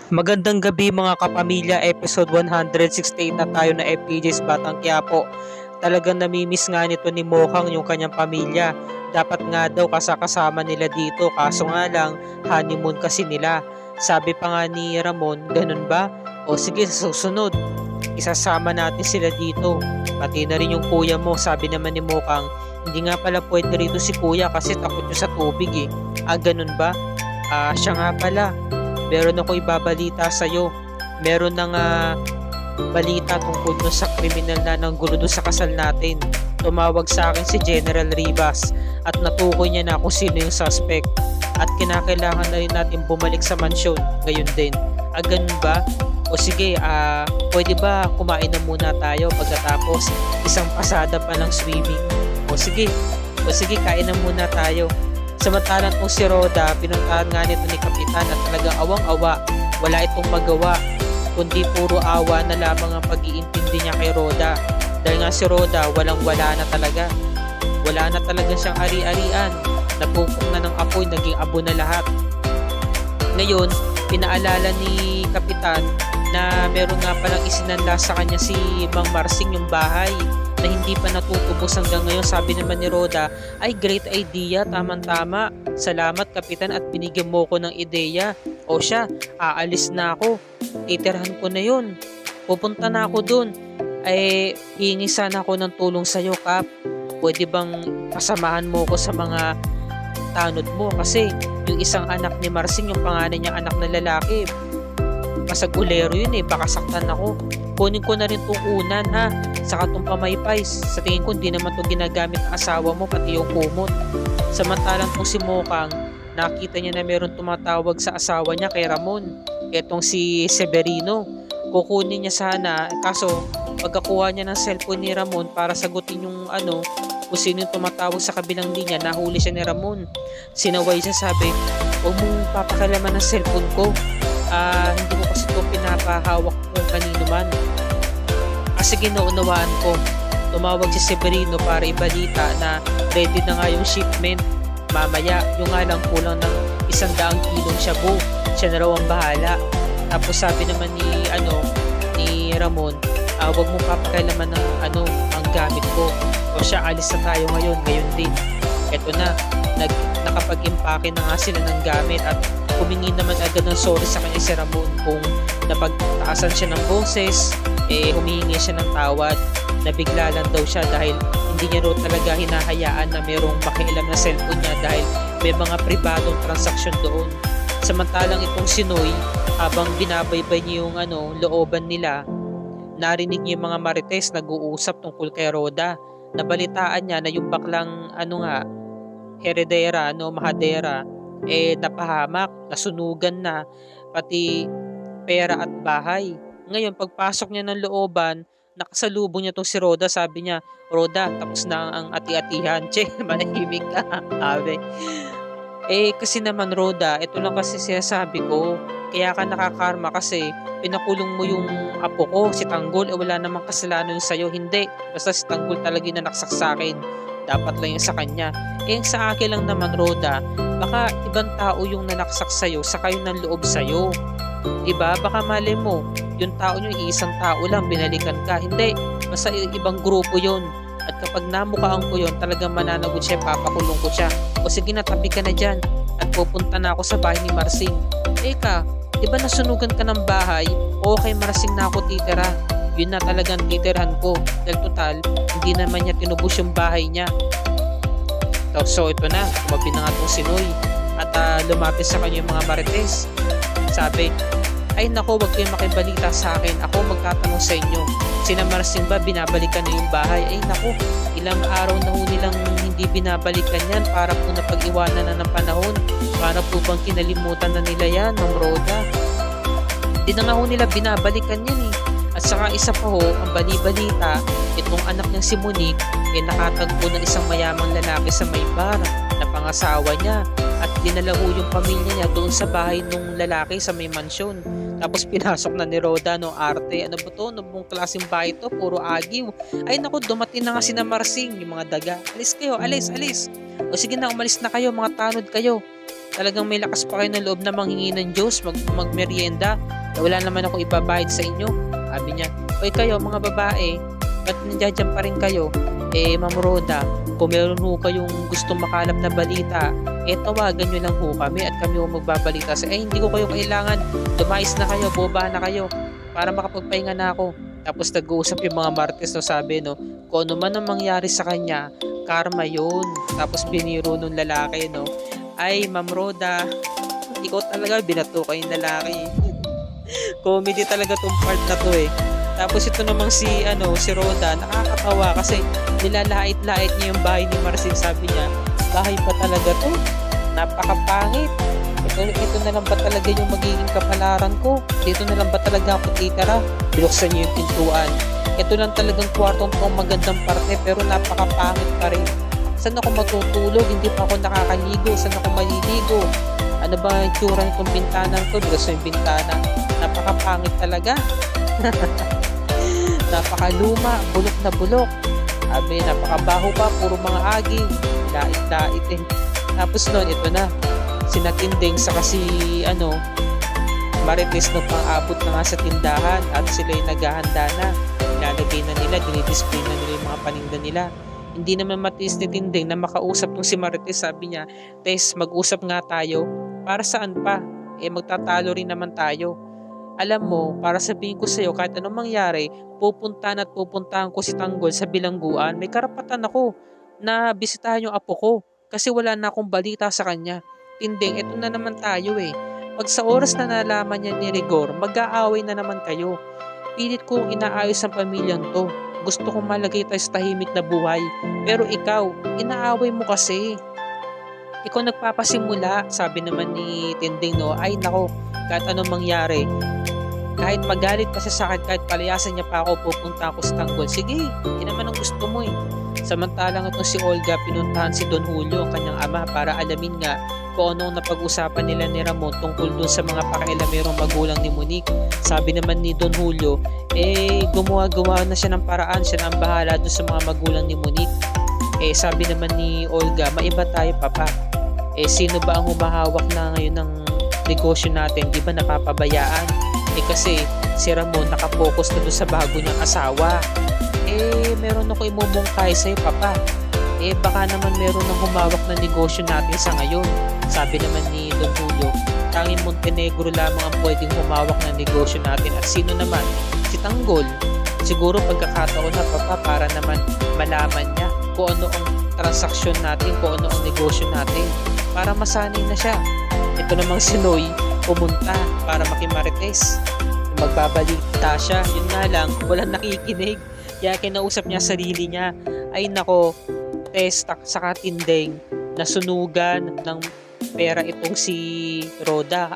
Magandang gabi mga kapamilya, episode 168 na tayo na FPJ's Batang Quiapo. Talagang namimiss nga nito ni Mokang yung kanyang pamilya. Dapat nga daw kasama nila dito, kaso nga lang honeymoon kasi nila. Sabi pa nga ni Ramon, ganun ba? O sige, sa susunod, isasama natin sila dito. Pati na rin yung kuya mo, sabi naman ni Mokang. Hindi nga pala pwede rito si kuya kasi takot nyo sa tubig eh. Ganun ba? Siya nga pala. Meron ako ibabalita sa'yo. Meron ng balita tungkol sa kriminal na nanggulo doon sa kasal natin. Tumawag sa akin si General Rivas at natukoy niya na kung sino yung suspect. At kinakailangan na rin natin bumalik sa mansyon ngayon din. Ganun ba? O sige, pwede ba kumain na muna tayo pagkatapos isang pasada pa ng swimming? O sige, kain na muna tayo. Samantalang kung si Roda, pinuntahan nga nito ni Kapitan at talagang awang-awa, wala itong magawa, kundi puro awa na lamang ang pag-iintindi niya kay Roda. Dahil nga si Roda, walang-wala na talaga. Wala na talaga siyang ari-arian. Napupok na ng apoy, naging abo na lahat. Ngayon, pinaalala ni Kapitan na meron nga palang isinanla sa kanya si Mang Marsing yung bahay na hindi pa natutubos hanggang ngayon. Sabi naman ni Roda, ay great idea, tamang-tama. Salamat Kapitan at binigyan mo ko ng ideya. O siya, aalis na ako. Titirhan ko na yun. Pupunta na ako dun. Hihingi sana ako ng tulong sa'yo, Kap. Pwede bang kasamahan mo ko sa mga tanod mo? Kasi yung isang anak ni Marsing, yung pangalan niyang anak na lalaki, masagulero yun baka saktan ako. Kunin ko na rin itong unan ha, saka itong pamaypay. Sa tingin ko hindi naman itong ginagamit ng asawa mo, pati yung kumot. Samantalang kung si Mokang, nakita niya na meron tumatawag sa asawa niya kay Ramon, etong si Severino. Kukunin niya sana, kaso pagkakuha niya ng cellphone ni Ramon para sagutin yung kung sino yung tumatawag sa kabilang linya, nahuli siya ni Ramon. Sinaway siya, sabi, huwag mong papakalaman ng cellphone ko. Hindi ko kasi ito pinapahawak kung kanino man. Sige, naunawaan ko. Tumawag si Severino para ibalita na ready na nga yung shipment. Mamaya, yung nga lang kulang ng 100 kilong shabu. Siya na raw ang bahala. Tapos sabi naman ni Ramon, huwag mong papakailaman ng ang gamit ko. O siya, alis na tayo ngayon din. Eto na, nakapag-impake na nga sila ng gamit at humingi naman agad ng sorry sa kanya si Ramon kung napagtaasan siya ng boses, humihingi siya ng tawad, nabigla lang daw siya dahil hindi niya raw talaga hinahayaan na merong makialam na cellphone niya dahil may mga pribadong transaksyon doon. Samantalang itong si Noy, habang binabaybay niya yung looban nila, narinig niya yung mga marites nag-uusap tungkol kay Roda. Nabalitaan niya na yung baklang Heredera, Mahadera, napahamak, nasunugan na, pati pera at bahay. Ngayon, pagpasok niya ng looban, nakasalubong niya tong si Roda. Sabi niya, Roda, tapos na ang ati-atihan. Che, manahimik ka. Sabi. Kasi naman Roda, ito lang kasi sinasabi ko, kaya ka nakakarma kasi pinakulong mo yung apo ko, si Tanggol, wala namang kasalanan sa'yo. Hindi, basta si Tanggol talaga yung nanaksak sa akin. Dapat lang yung sa kanya. Sa akin lang naman, Roda, baka ibang tao yung nanaksak sa'yo, saka yung nanloob sa'yo. Diba? Baka mali mo, yung tao nyo, isang tao lang, binalikan ka. Hindi, basta ibang grupo yon. At kapag namukaan ko yon, talagang mananagot siya, papakulong ko siya. O sige na, tabi ka na dyan. At pupunta na ako sa bahay ni Marsing. Teka, diba nasunugan ka ng bahay? O kay Marsing na ako titira. Yun na talagang titirhan ko. Dahil total, hindi naman niya tinubos yung bahay niya. So ito na, tumabi na nga itong si Noy. At lumapit sa kanya yung mga marites. Sabi, ay nako, wag kayong makibalita sa akin. Ako magtatanong sa inyo. Sina Marsing ba binabalikan na yung bahay? Ay nako, ilang araw na ho nilang hindi binabalikan yan para po napag-iwanan na ng panahon. Para po bang kinalimutan na nila yan, Ma'am Roda? Hindi na nga ho nila binabalikan yan At saka isa pa ho, ang bali-balita, itong anak niyang si Monique, nakatagpo ng isang mayamang lalaki sa may bar na pangasawa niya. At dinala ho yung pamilya niya doon sa bahay ng lalaki sa may mansyon. Tapos pinasok na ni Roda, arte. Ano ba to? Ano bang klaseng bahay to? Puro agiw. Ay naku, dumating na nga si na Marsing, yung mga daga. Alis kayo, alis. O sige na, umalis na kayo, mga tanod kayo. Talagang may lakas pa kayo ng loob na manghingi ng Diyos, magmerienda. Wala naman ako ibabayad sa inyo. Sabi niya, oy kayo mga babae, ba't nandiyan pa rin kayo? Ma'am Rhoda, kung meron ho kayong gustong makalap na balita, tawagan nyo lang ho kami at kami ho magbabalita sa hindi ko kayo kailangan, lumayas na kayo, boba na kayo para makapagpahinga na ako. Tapos nag-uusap yung mga Martes, no, sabi, no, kung ano man ang mangyari sa kanya, karma yun. Tapos biniro nung lalaki, no, ay Ma'am Rhoda, ikaw talaga, binato ko yung lalaki. Comedy talaga tong part na to eh. Tapos ito namang si Rhoda, nakakatawa kasi nilalait-lait niya yung bahay ni Marcel. Sabi niya, bahay pa talaga to, napakapangit. Ito na lang ba talaga yung magiging kapalaran ko? Dito na lang ba talaga ako titira? Binuksan niyo yung pintuan. Ito lang talagang kwartong to, magandang parte, pero napakapangit pa rin. Saan ako matutulog? Hindi pa ako nakakaligo. Saan ako maliligo? Ano ba yung tsura nitong bintana to? Binuksan yung bintana. Napakapangit talaga. Napakaluma, bulok na bulok. Sabi, napakabaho pa, puro mga aging. Lait-lait eh. Tapos noon, ito na. Sinatinding sa kasi Marites no pang-abot na nga sa tindahan at sila yung naghahanda na. Ilalagay na nila, dinidisplay na nila yung mga paninda nila. Hindi naman matiis ni Tinding na makausap ng si Marites. Sabi niya, Tess, mag-usap nga tayo. Para saan pa? Magtatalo rin naman tayo. Alam mo, para sabihin ko sa iyo, kahit anong mangyari, pupuntahan ko si Tanggol sa bilangguan. May karapatan ako na bisitahan yung apo ko kasi wala na akong balita sa kanya. Tinding, eto na naman tayo eh. Pag sa oras na nalaman niya ni Rigor, mag-aaway na naman kayo. Pilit kong inaayos ang pamilyang to. Gusto kong malagay tayo sa tahimik na buhay. Pero ikaw, inaaway mo kasi. Ikaw nagpapasimula, sabi naman ni Tinding, no, ay nako, kahit anong mangyari, kahit magalit pa siya sa akin, kahit palayasan niya pa ako, pupunta ako sa Tanggol. Sige, yun naman ang gusto mo eh. Samantalang itong si Olga, pinuntahan si Don Julio, ang kanyang ama, para alamin nga kung anong napag-usapan nila ni Ramon tungkol dun sa mga pakailamerong magulang ni Monique. Sabi naman ni Don Julio, gumawa na siya ng paraan, siya na ang bahala dun sa mga magulang ni Monique. Sabi naman ni Olga, maiba tayo papa. Sino ba ang humahawak na ngayon ng negosyo natin? Di ba napapabayaan? Kasi si Ramon nakapokus na doon sa bago niyang asawa. Meron ako imumungkay sa'yo papa. Baka naman meron ng humawak na negosyo natin sa ngayon. Sabi naman ni Don Julio, tanging Montenegro lamang ang pwedeng humawak ng negosyo natin. At sino naman? Si Tanggol. Siguro pagkakataon na papa para naman malaman niya kung ano ang transaksyon natin, kung ano ang negosyo natin. Para masanay na siya. Ito namang si Noy pumunta para makimarites. Magbabalita siya. Yun nga lang, walang nakikinig. Kaya kinausap niya sarili niya. Ay nako, Tess, saka Tinding, nasunugan ng pera itong si Rhoda.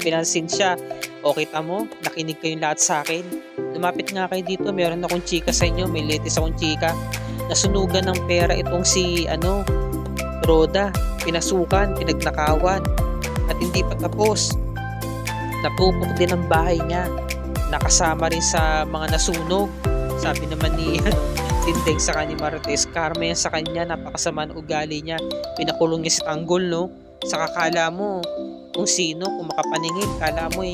Pinansin siya. O kita mo, nakinig kayong lahat sa akin. Lumapit nga kayo dito, meron akong chika sa inyo. May latest akong chika. Nasunugan ng pera itong si Rhoda. Pinasukan, pinagnakawan. At hindi pa tapos. Napupok din ang bahay niya. Nakasama rin sa mga nasunog. Sabi naman ni Tinding sa kanya Marites, karma yan sa kanya, napakasama ng ugali niya. Pinakulong niya si Tanggol, no? Saka kala mo kung sino, kung makapaningin, kala mo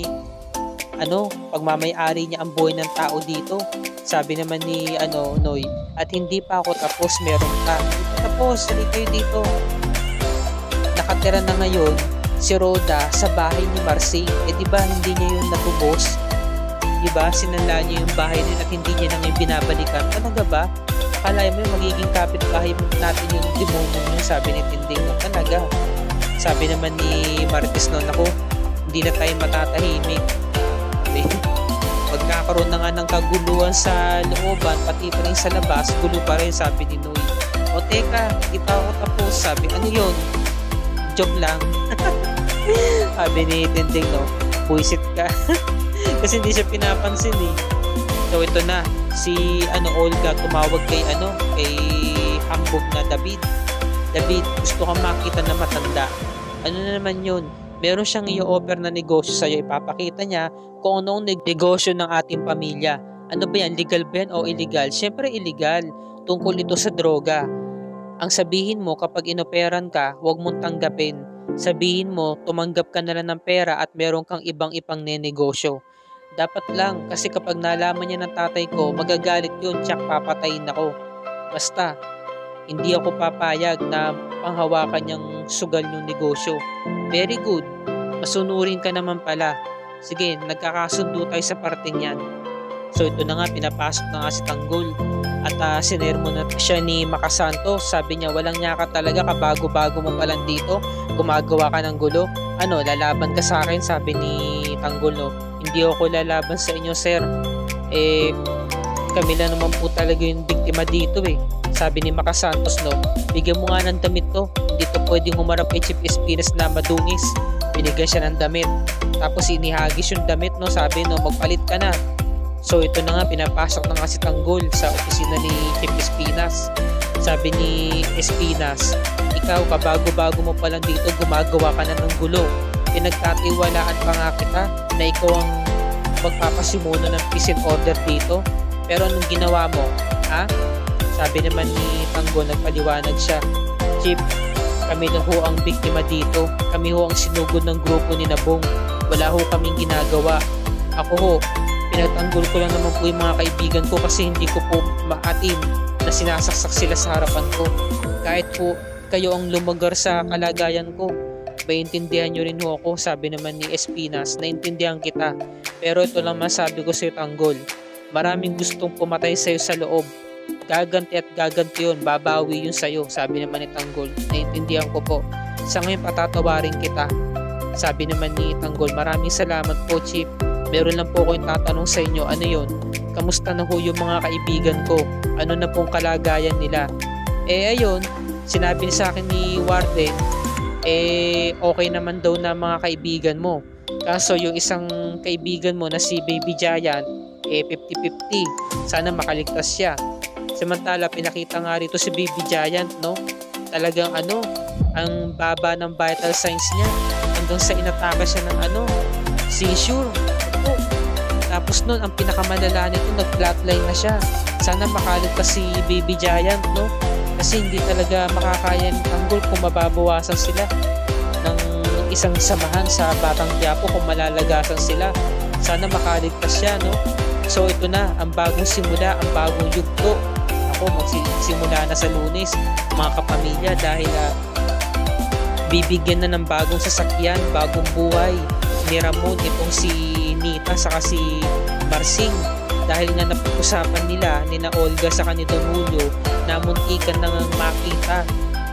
pagmamay-ari niya ang buhay ng tao dito. Sabi naman ni Noy, at hindi pa ako tapos, meron ka. Tapos, halika kayo dito. Nakatira na ngayon si Rhoda sa bahay ni Marcel. Di ba hindi niya yun natubos? Di ba sinala niya yung bahay nila at hindi niya na ngayon binabalikan? Talaga ba? Akala mo yung magiging kapitbahay natin yung demonyo niya, sabi ni Tinding. Talaga. Sabi naman ni Marites noon, ako, hindi na tayo matatahimik. Pagkakaroon na nga ng kaguluhan sa looban, pati pa rin sa labas, gulo pa rin, sabi ni Noy. O teka, hindi pa ako tapos. Sabi, ano yun? Joke lang. Sabi ni Tinding, no, buisit ka. Kasi hindi siya pinapansin eh. So ito na, si Olga tumawag kay hambog na David. David, gusto kang makita na matanda. Ano na naman yun? Meron siyang i-offer na negosyo sa'yo. Ipapakita niya kung anong negosyo ng ating pamilya. Ano ba yan? Legal ba yan o illegal? Siyempre illegal. Tungkol ito sa droga. Ang sabihin mo kapag inoperan ka, huwag mong tanggapin. Sabihin mo, tumanggap ka na lang ng pera at meron kang ibang nenegosyo. Dapat lang kasi kapag nalaman niya ng tatay ko, magagalit yun, tsak papatayin ako. Basta, hindi ako papayag na panghawakan niyang sugal yung negosyo. Very good. Masunurin ka naman pala. Sige, nagkakasundo tayo sa parting yan. So ito na nga, pinapasok na nga si Tanggol. At sinermo na siya ni Makasantos. Sabi niya, walang niya ka talaga, kabago-bago mo palang dito. Gumagawa ka ng gulo. Ano, lalaban ka sa akin, sabi ni Tanggol, no? Hindi ako lalaban sa inyo, sir. Kami lang naman po talaga yung biktima dito eh. Sabi ni Makasantos, no? Bigyan mo nga ng damit to. Hindi to pwedeng humarap kay Chief Espinas na madungis. Binigyan siya ng damit. Tapos inihagis yung damit, no? Sabi, no, magpalit ka na. So ito na nga, pinapasok na nga si Tanggol sa opisina ni Chief Espinas. Sabi ni Espinas, ikaw kabago-bago mo palang dito, gumagawa ka na ng gulo. Pinagkatiwalaan pa nga kita na ikaw ang magpapasimuno ng peace and order dito. Pero anong ginawa mo? Ha? Sabi naman ni Tanggol, nagpaliwanag siya, Chief, kami na ho ang biktima dito. Kami ho ang sinugod ng grupo ni Nabong. Wala ho kaming ginagawa. Ako ho, pinagtanggol ko lang naman po yung mga kaibigan ko kasi hindi ko po maatim na sinasaksak sila sa harapan ko. Kahit po kayo ang lumagar sa kalagayan ko, maintindihan nyo rin ho ako. Sabi naman ni Espinas, naintindihan kita. Pero ito lang masabi ko sa iyo, Tanggol. Maraming gustong pumatay sa iyo sa loob. Gaganti at gaganti yun, babawi yun sa iyo. Sabi naman ni Tanggol, naintindihan ko po. Sa ngayon patatawarin kita. Sabi naman ni Tanggol, maraming salamat po, Chief. Meron lang po ako yung tatanong sa inyo, ano yun? Kamusta na ho yung mga kaibigan ko? Ano na pong kalagayan nila? Ayun, sinabi sa akin ni Warden, okay naman daw na mga kaibigan mo. Kaso yung isang kaibigan mo na si Baby Giant, 50-50. Sana makaligtas siya. Samantala, pinakita nga rito si Baby Giant, no? Talagang ang baba ng vital signs niya. Hanggang sa inataka siya ng seizure. Tapos nun, ang pinakamalala nito, nag-flatline na siya. Sana makaligtas si Baby Giant, no? Kasi hindi talaga makakaya ni Tanggol kung mababawasan sila ng isang samahan sa Batang Quiapo kung malalagasan sila. Sana makaligtas siya, no? So ito na, ang bagong simula, ang bagong yugto. Ako, magsisimula na sa Lunes, mga kapamilya, dahil bibigyan na ng bagong sasakyan, bagong buhay ni Ramon, itong si Nita saka si Marsing, dahil nga napag-usapan nila ni na Olga sa kanito Julio na muntikan nang makita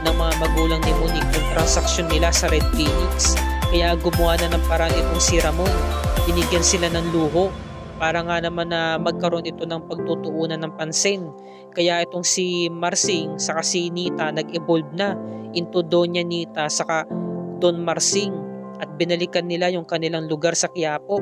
ng mga magulang ni Monique yung transaksyon nila sa Red Phoenix. Kaya gumawa na ng paraan itong si Ramon, binigyan sila ng luho para nga naman na magkaroon ito ng pagtutuunan ng pansin. Kaya itong si Marsing saka si Nita nag-evolve na into Doña Nita saka Don Marsing at binalikan nila yung kanilang lugar sa Quiapo.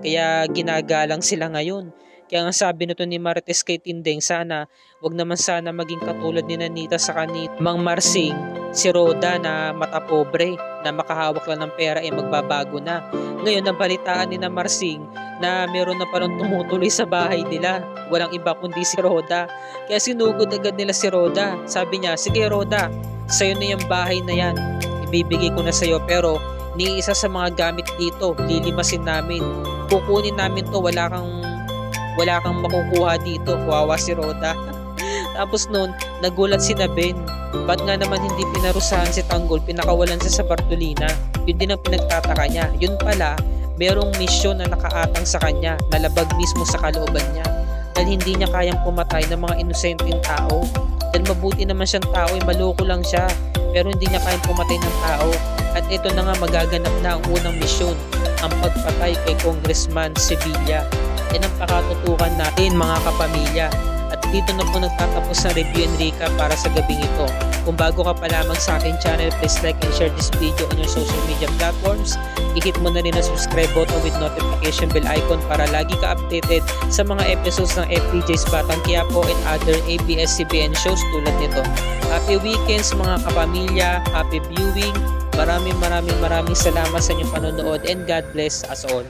Kaya ginagalang sila ngayon. Kaya nga sabi nito ni Marites kay Tindeng, sana wag naman sana maging katulad ni Nita saka ni Mang Marsing, si Roda na mata pobre, na makahawak lang ng pera magbabago na. Ngayon nabalitaan ni na Marsing na meron na palang tumutuloy sa bahay nila. Walang iba kundi si Roda. Kaya sinugod agad nila si Roda. Sabi niya, sige Roda, sa'yo na yung bahay na yan. Ibibigay ko na sa'yo, pero ni isa sa mga gamit dito, lilimasin namin. Kukunin namin to, wala kang makukuha dito. Kawawa si Roda. Tapos noon, nagulat si Ben. Ba't nga naman hindi pinarusahan si Tanggol, pinakawalan siya sa Bartolina? Yun din ang pinagtataka niya. Yun pala, merong misyon na nakaatang sa kanya, nalabag mismo sa kalooban niya. Dahil hindi niya kayang pumatay ng mga inosenteng tao. Dahil mabuti naman siyang tao, maloko lang siya. Pero hindi niya kayang pumatay ng tao. At ito na nga, magaganap na ang unang misyon, ang pagpatay kay Congressman Sevilla. Yan ang pakatutukan natin, mga kapamilya. At dito na po nagtatapos ang review and recap para sa gabing ito. Kung bago ka pa lamang sa aking channel, please like and share this video on your social media platforms. I-hit mo na rin ang subscribe button with notification bell icon para lagi ka updated sa mga episodes ng FPJ's Batang Quiapo and other ABS-CBN shows tulad nito. Happy weekends mga kapamilya, happy viewing. Maraming salamat sa inyong panonood and God bless us all.